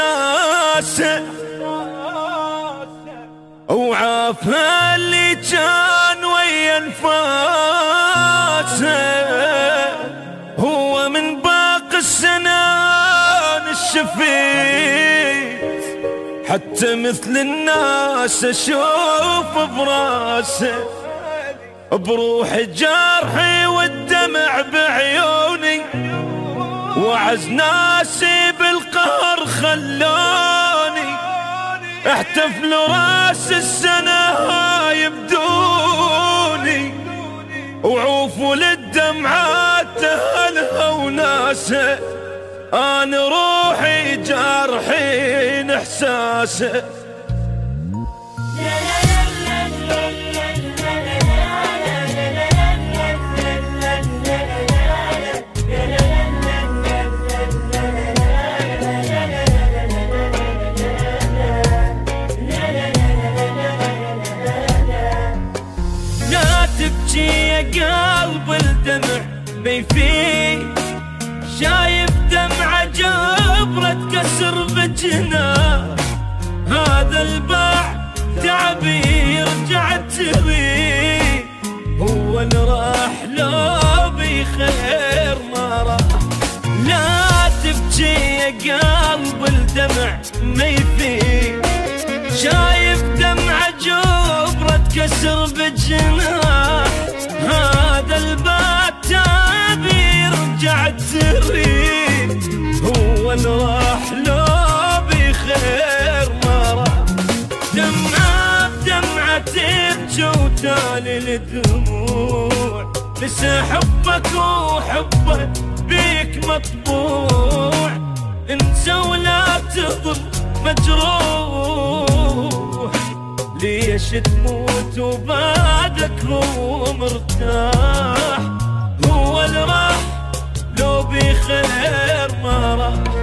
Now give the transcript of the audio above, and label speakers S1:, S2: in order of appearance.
S1: احساسه وعافى اللي كان ويا انفاسه. هو من باقي السنان الشفيت حتى مثل الناس اشوف براسه. بروح جرحي والدمع بعيوني وعز ناسي بالقهر خلوني. احتفلوا راس السنة هاي بدوني وعوفوا للدمعات اهلها وناسه. انا روحي جارحين احساسه. قلب الدمع بيفيد شايف دمعة جبرة تكسر بجناه. هذا الباع تعبي يرجع تريد. هو اللي راح لو بخير ما راح. لا تبكي يا قلب الدمع ما يفيد شايف دمعة جبرة تكسر بجناه. هذا البات تابي يرجع تريد. هو اللي راح لو بخير ما راح. دمعة بدمعة تبكي وتالي الدموع. لسه حبك وحبك بيك مطبوع. انسى ولا تظل مجروح. ليش تموت وبعدك هو مرتاح. هو اللي راح لو بخير ما راح.